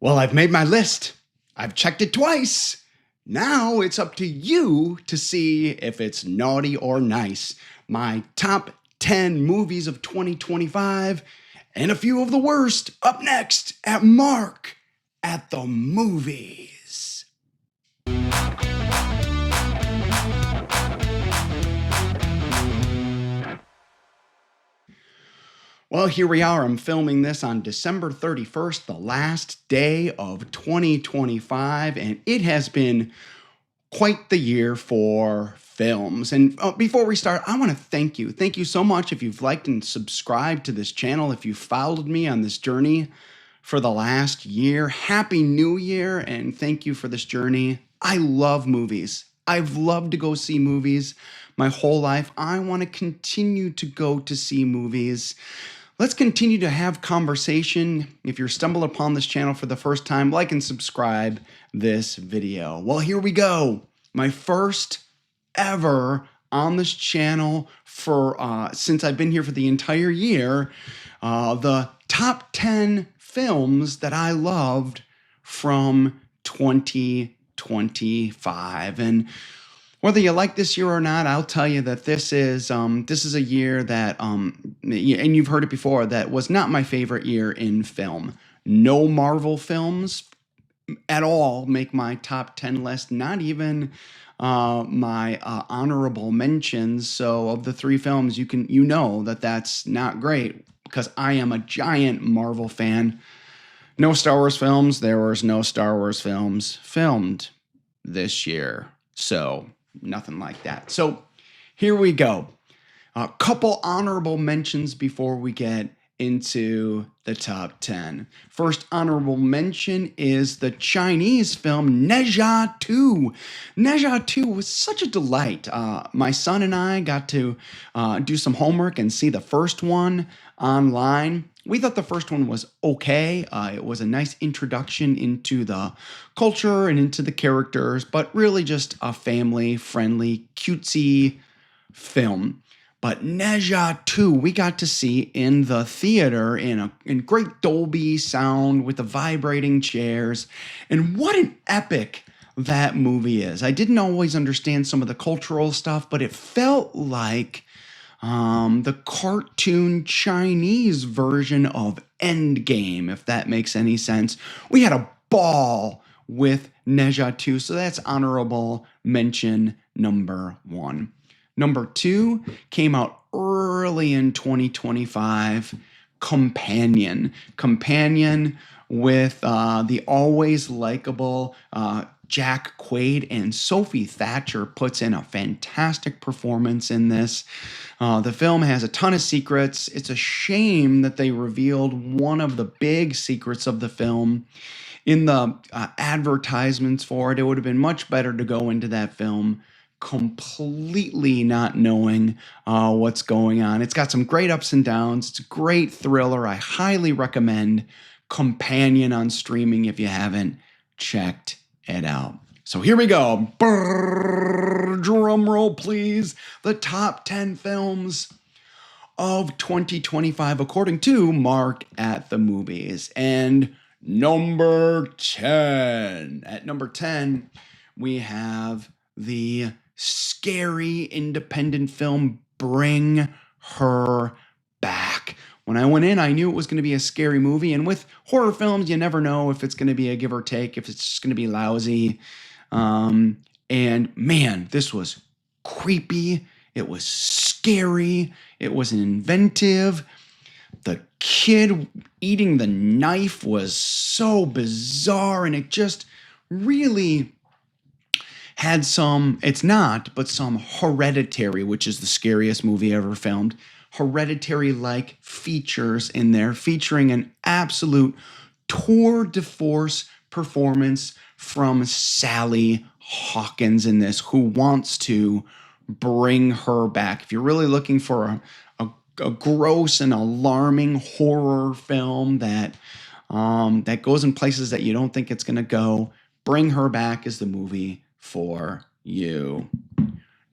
Well, I've made my list. I've checked it twice. Now it's up to you to see if it's naughty or nice. My top 10 movies of 2025 and a few of the worst up next at Mark at the Movies. Well, here we are. I'm filming this on December 31st, the last day of 2025, and it has been quite the year for films. And before we start, I want to thank you. Thank you so much if you've liked and subscribed to this channel, if you've followed me on this journey for the last year. Happy New Year, and thank you for this journey. I love movies. I've loved to go see movies my whole life. I want to continue to go to see movies. Let's continue to have conversation. If you're stumbled upon this channel for the first time, like and subscribe this video. Well, here we go. My first ever on this channel for since I've been here for the entire year, the top 10 films that I loved from 2025. And whether you like this year or not, I'll tell you that this is a year that, and you've heard it before, that was not my favorite year in film. No Marvel films at all make my top 10 list, not even my honorable mentions. So of the three films, you know that that's not great because I am a giant Marvel fan. No Star Wars films. There was no Star Wars films filmed this year. So nothing like that. So here we go. A couple honorable mentions before we get into the top 10. First honorable mention is the Chinese film Ne Zha 2. Ne Zha 2 was such a delight. My son and I got to do some homework and see the first one online. We thought the first one was okay. It was a nice introduction into the culture and into the characters, but really just a family-friendly, cutesy film. But Ne Zha 2, we got to see in the theater in great Dolby sound with the vibrating chairs. And what an epic that movie is. I didn't always understand some of the cultural stuff, but it felt like the cartoon Chinese version of Endgame, if that makes any sense. We had a ball with Ne Zha 2, so that's honorable mention number 1. Number 2 came out early in 2025, Companion. Companion with the always likable Jack Quaid, and Sophie Thatcher puts in a fantastic performance in this. The film has a ton of secrets. It's a shame that they revealed one of the big secrets of the film in the advertisements for it. It would have been much better to go into that film completely not knowing what's going on. It's got some great ups and downs. It's a great thriller. I highly recommend Companion on streaming if you haven't checked it out. So here we go. Brrr, drum roll, please. The top 10 films of 2025 according to Mark at the Movies. And number 10. At number 10, we have the scary independent film Bring Her Back. When I went in, I knew it was going to be a scary movie, and with horror films, you never know if it's going to be a give or take, if it's just going to be lousy. And man, this was creepy. It was scary. It was inventive. The kid eating the knife was so bizarre, and it just really had some, it's not, but some Hereditary, which is the scariest movie ever filmed, Hereditary-like features in there, featuring an absolute tour de force performance from Sally Hawkins in this, who wants to bring her back. If you're really looking for a gross and alarming horror film that goes in places that you don't think it's going to go, Bring Her Back is the movie for you.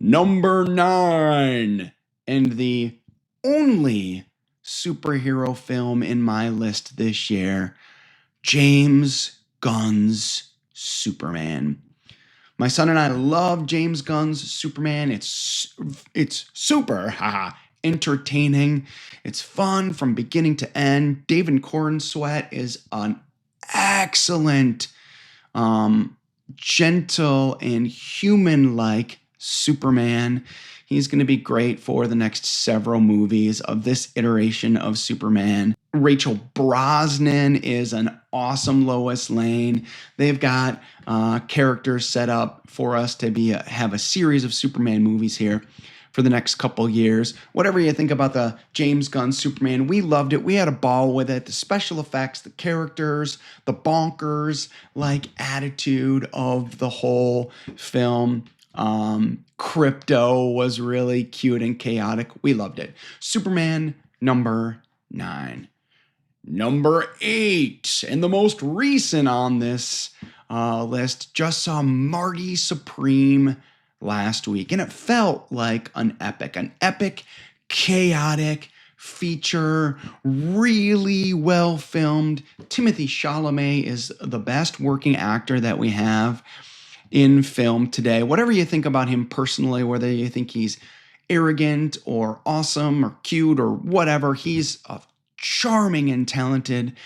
Number 9, and the only superhero film in my list this year, James Gunn's Superman. My son and I love James Gunn's Superman. It's super entertaining. It's fun from beginning to end. David Cornsweet is an excellent, gentle and human-like Superman. He's going to be great for the next several movies of this iteration of Superman. Rachel Brosnan is an awesome Lois Lane. They've got characters set up for us to have a series of Superman movies here for the next couple years. Whatever you think about the James Gunn Superman, we loved it. We had a ball with it. The special effects, the characters, the bonkers like attitude of the whole film. Crypto was really cute and chaotic. We loved it. Superman number 9. Number 8, and the most recent on this list, just saw Marty Supreme last week, and it felt like an epic, chaotic feature, really well filmed. Timothée Chalamet is the best working actor that we have in film today. Whatever you think about him personally, whether you think he's arrogant or awesome or cute or whatever, he's a charming and talented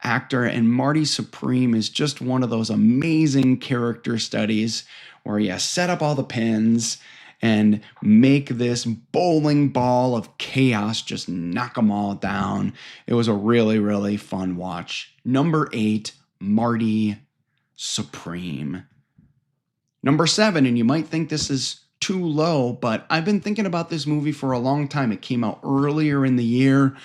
actor, and Marty Supreme is just one of those amazing character studies where you set up all the pins and make this bowling ball of chaos just knock them all down. It was a really, really fun watch. Number 8, Marty Supreme. Number 7, and you might think this is too low, but I've been thinking about this movie for a long time. It came out earlier in the year.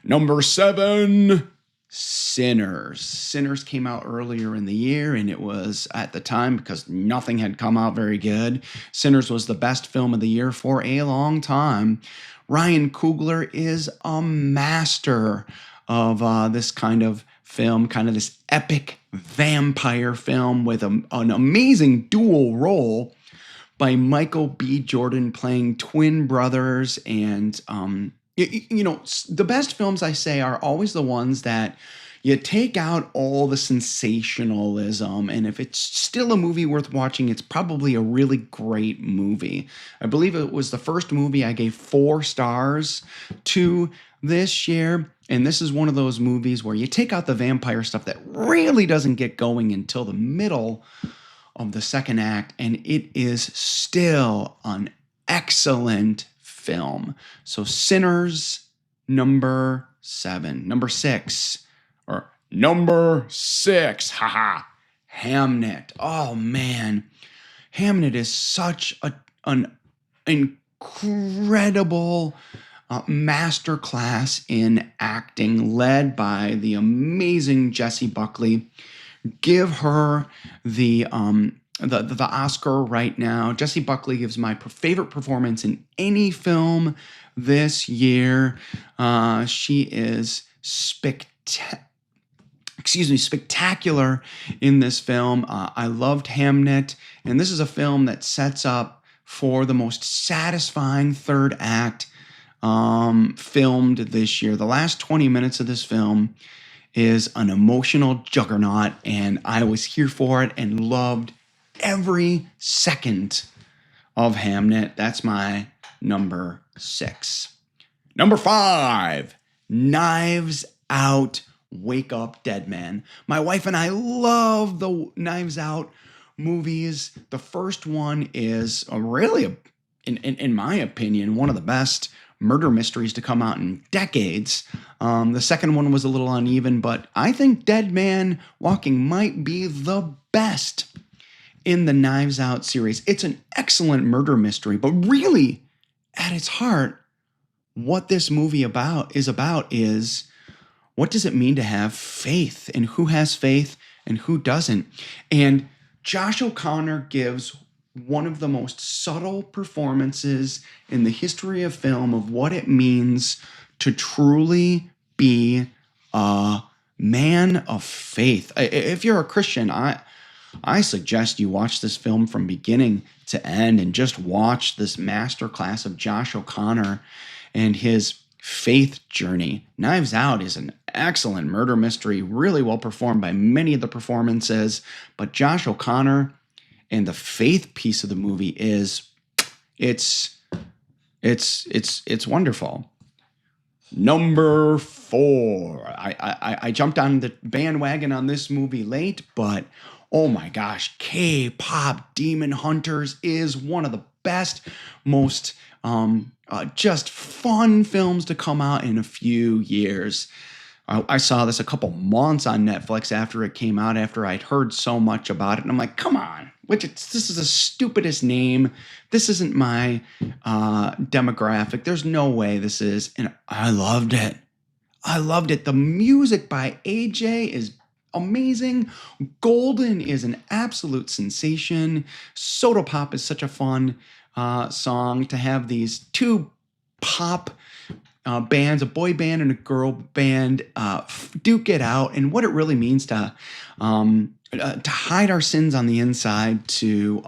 Number 7, Sinners. Sinners came out earlier in the year, and it was at the time because nothing had come out very good. Sinners was the best film of the year for a long time. Ryan Coogler is a master of this kind of film, kind of this epic vampire film with an amazing dual role by Michael B. Jordan playing twin brothers. And, the best films, I say, are always the ones that you take out all the sensationalism, and if it's still a movie worth watching, it's probably a really great movie. I believe it was the first movie I gave 4 stars to this year, and this is one of those movies where you take out the vampire stuff that really doesn't get going until the middle of the second act, and it is still an excellent film. So Sinners, number 7. Number 6, Hamnet. Oh man, Hamnet is such an incredible masterclass in acting, led by the amazing Jessie Buckley. Give her the Oscar right now. Jessie Buckley gives my favorite performance in any film this year. She is spectacular in this film. I loved Hamnet, and this is a film that sets up for the most satisfying third act filmed this year. The last 20 minutes of this film is an emotional juggernaut, and I was here for it and loved every second of Hamnet. That's my number 6. Number 5, Knives Out, Wake Up Dead Man. My wife and I love the Knives Out movies. The first one is really, in my opinion, one of the best murder mysteries to come out in decades. The second one was a little uneven, but I think Dead Man Walking might be the best in the Knives Out series. It's an excellent murder mystery, but really, at its heart, what this movie is what does it mean to have faith, and who has faith and who doesn't. And Josh O'Connor gives one of the most subtle performances in the history of film of what it means to truly be a man of faith. If you're a Christian, I suggest you watch this film from beginning to end and just watch this masterclass of Josh O'Connor and his faith journey. Knives Out is an excellent murder mystery, really well performed by many of the performances. But Josh O'Connor and the faith piece of the movie is it's it's wonderful. Number four. I jumped on the bandwagon on this movie late, but oh my gosh, K-pop Demon Hunters is one of the best, most just fun films to come out in a few years. I saw this a couple months on Netflix after it came out, after I'd heard so much about it. And I'm like, come on, this is the stupidest name. This isn't my demographic. There's no way this is. And I loved it. I loved it. The music by AJ is amazing. Golden is an absolute sensation. Soda Pop is such a fun song to have these two pop bands, a boy band and a girl band, duke it out, and what it really means to hide our sins on the inside, to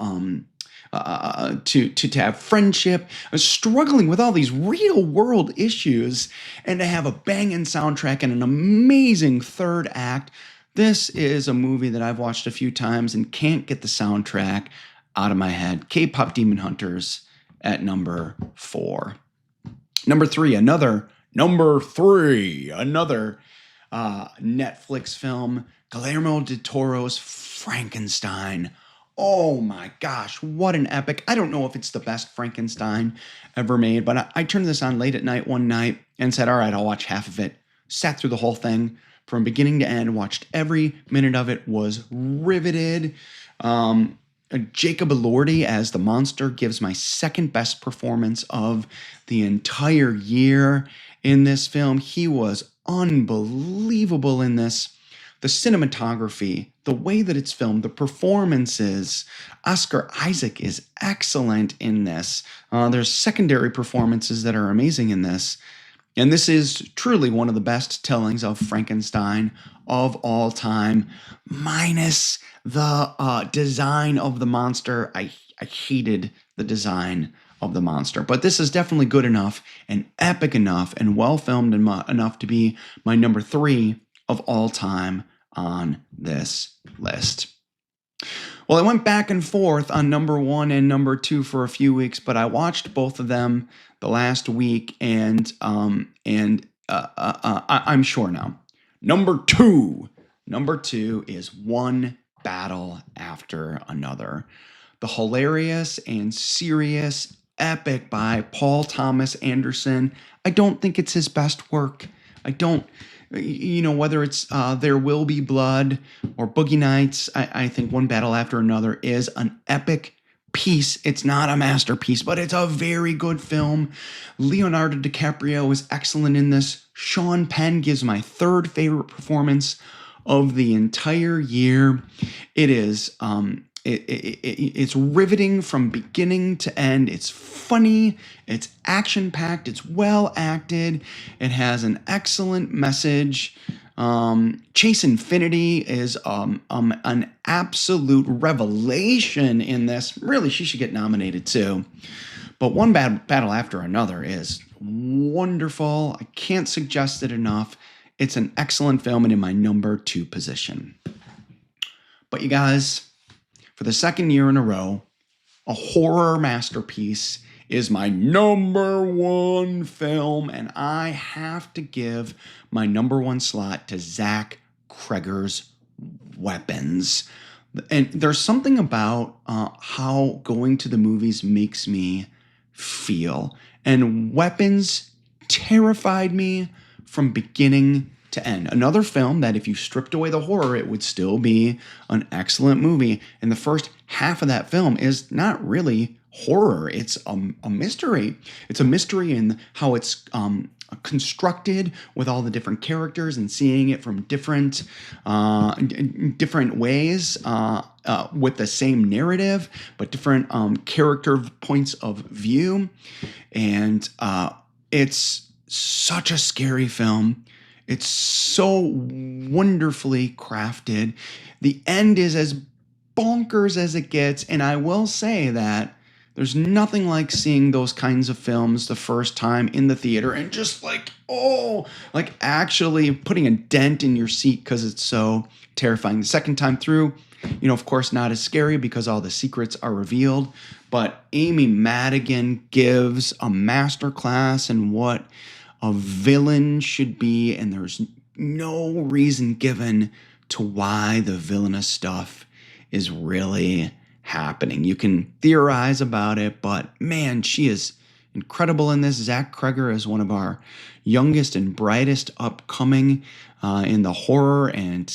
have friendship, struggling with all these real world issues, and to have a banging soundtrack and an amazing third act. This is a movie that I've watched a few times and can't get the soundtrack out of my head. K-pop Demon Hunters at number four. Number three, another Netflix film, Guillermo del Toro's Frankenstein. Oh my gosh, what an epic. I don't know if it's the best Frankenstein ever made, but I turned this on late at night one night and said, all right, I'll watch half of it. Sat through the whole thing from beginning to end, watched every minute of it, was riveted. Jacob Elordi as the monster gives my second best performance of the entire year in this film. He was unbelievable in this. The cinematography, the way that it's filmed, the performances. Oscar Isaac is excellent in this. There's secondary performances that are amazing in this. And this is truly one of the best tellings of Frankenstein of all time, minus the design of the monster. I hated the design of the monster, but this is definitely good enough and epic enough and well filmed enough to be my number three of all time on this list. Well, I went back and forth on number one and number two for a few weeks, but I watched both of them the last week, and I'm sure now. Number two is One Battle After Another. The hilarious and serious epic by Paul Thomas Anderson. I don't think it's his best work. Whether it's There Will Be Blood or Boogie Nights, I think One Battle After Another is an epic piece. It's not a masterpiece, but it's a very good film. Leonardo DiCaprio is excellent in this. Sean Penn gives my third favorite performance of the entire year. It is it's riveting from beginning to end. It's funny, it's action-packed, it's well acted, it has an excellent message. Chase Infinity is an absolute revelation in this. Really, she should get nominated too. But One Battle After Another is wonderful. I can't suggest it enough. It's an excellent film and in my number two position. But you guys, for the second year in a row, a horror masterpiece is my number one film, and I have to give my number one slot to Zach Cregger's Weapons. And there's something about how going to the movies makes me feel. And Weapons terrified me from beginning to end. Another film that if you stripped away the horror, it would still be an excellent movie. And the first half of that film is not really horror. It's a mystery. It's a mystery in how it's constructed with all the different characters and seeing it from different ways with the same narrative, but different character points of view. And it's such a scary film. It's so wonderfully crafted. The end is as bonkers as it gets. And I will say that There's nothing like seeing those kinds of films the first time in the theater and just like, oh, like actually putting a dent in your seat because it's so terrifying. The second time through, of course, not as scary because all the secrets are revealed. But Amy Madigan gives a masterclass in what a villain should be, and there's no reason given to why the villainous stuff is really happening. You can theorize about it, but man, she is incredible in this. Zach Kreger is one of our youngest and brightest upcoming in the horror and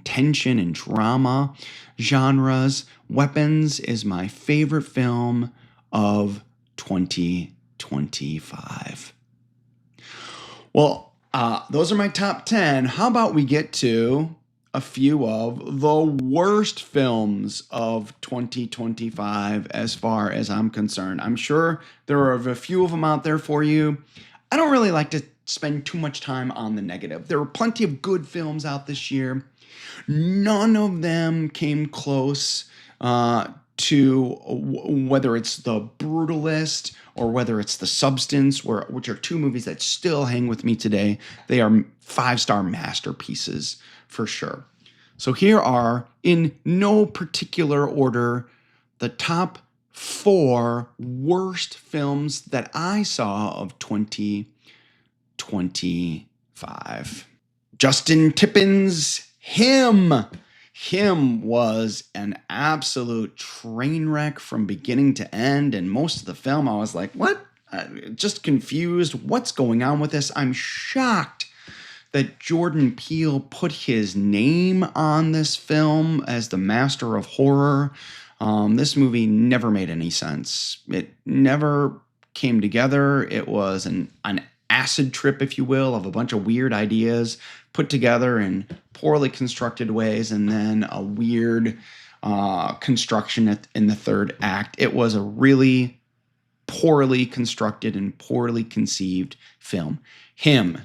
tension and drama genres. Weapons is my favorite film of 2025. Well, those are my top 10. How about we get to a few of the worst films of 2025 as far as I'm concerned. I'm sure there are a few of them out there for you. I don't really like to spend too much time on the negative. There were plenty of good films out this year. None of them came close to whether it's The Brutalist or whether it's The Substance, which are two movies that still hang with me today. They are 5-star masterpieces for sure. So here are, in no particular order, the top 4 worst films that I saw of 2025. Justin Tipton's Him. Him was an absolute train wreck from beginning to end, and most of the film I was like, what? Just confused. What's going on with this? I'm shocked that Jordan Peele put his name on this film as the master of horror. This movie never made any sense. It never came together. It was an acid trip, if you will, of a bunch of weird ideas put together in poorly constructed ways, and then a weird construction in the third act. It was a really poorly constructed and poorly conceived film. Him.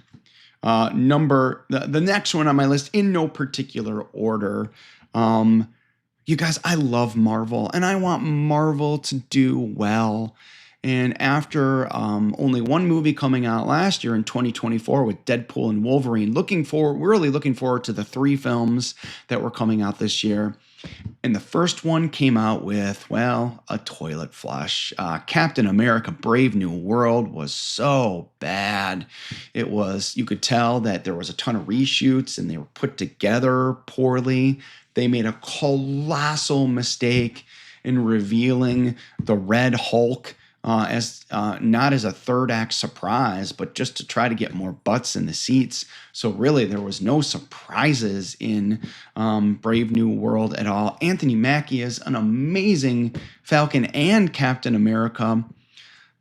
The next one on my list, in no particular order. You guys, I love Marvel, and I want Marvel to do well. And after only one movie coming out last year in 2024 with Deadpool and Wolverine, really looking forward to the 3 films that were coming out this year. And the first one came out with, well, a toilet flush. Captain America: Brave New World was so bad. You could tell that there was a ton of reshoots and they were put together poorly. They made a colossal mistake in revealing the Red Hulk as not as a third act surprise, but just to try to get more butts in the seats. So really, there was no surprises in Brave New World at all. Anthony Mackie is an amazing Falcon and Captain America.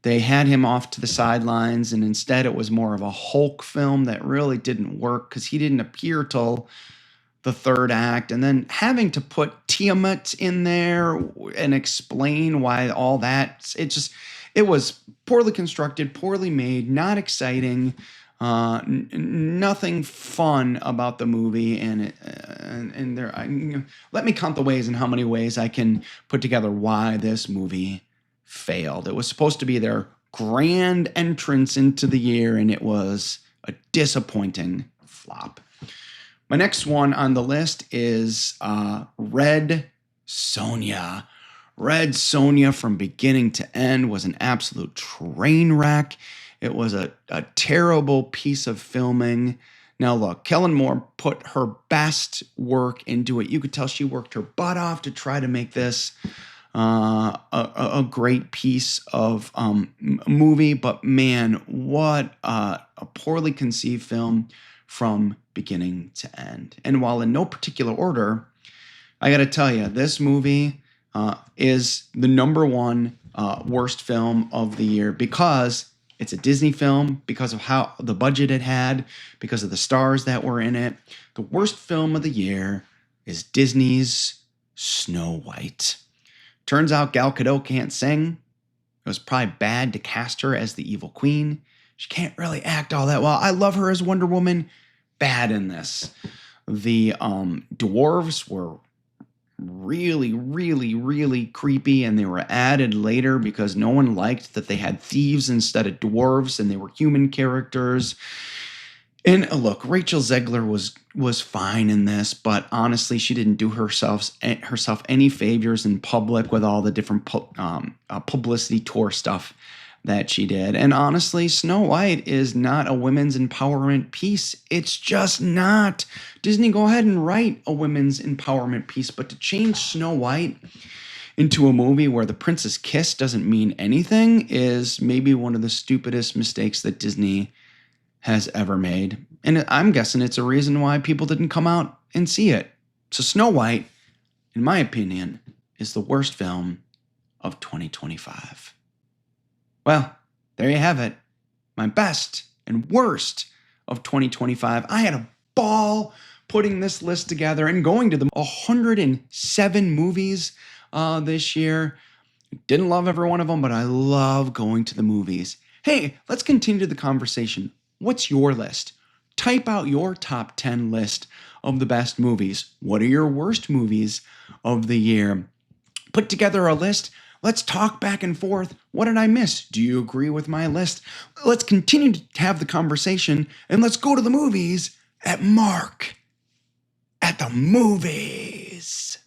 They had him off to the sidelines, and instead it was more of a Hulk film that really didn't work because he didn't appear till the third act, and then having to put Tiamat in there and explain why all that, it was poorly constructed, poorly made, not exciting, nothing fun about the movie. Let me count the ways and how many ways I can put together why this movie failed. It was supposed to be their grand entrance into the year, and it was a disappointing flop. My next one on the list is Red Sonja. Red Sonja, from beginning to end, was an absolute train wreck. It was a terrible piece of filming. Now look, Kellen Moore put her best work into it. You could tell she worked her butt off to try to make this a great piece of movie. But man, what a poorly conceived film from beginning to end. And while in no particular order, I got to tell you, this movie is the number one worst film of the year because it's a Disney film, because of how the budget it had, because of the stars that were in it. The worst film of the year is Disney's Snow White. Turns out Gal Gadot can't sing. It was probably bad to cast her as the evil queen. She can't really act all that well. I love her as Wonder Woman. Bad in this. The dwarves were really, really, really creepy, and they were added later because no one liked that they had thieves instead of dwarves and they were human characters. And look, Rachel Zegler was fine in this, but honestly, she didn't do herself any favors in public with all the different publicity tour stuff that she did. And honestly, Snow White is not a women's empowerment piece. It's just not. Disney, go ahead and write a women's empowerment piece, but to change Snow White into a movie where the princess kiss doesn't mean anything is maybe one of the stupidest mistakes that Disney has ever made. And I'm guessing it's a reason why people didn't come out and see it. So Snow White, in my opinion, is the worst film of 2025. Well, there you have it. My best and worst of 2025. I had a ball putting this list together and going to the 107 movies this year. Didn't love every one of them, but I love going to the movies. Hey, let's continue the conversation. What's your list? Type out your top 10 list of the best movies. What are your worst movies of the year? Put together a list. Let's talk back and forth. What did I miss? Do you agree with my list? Let's continue to have the conversation, and let's go to the movies at Mark at the Movies.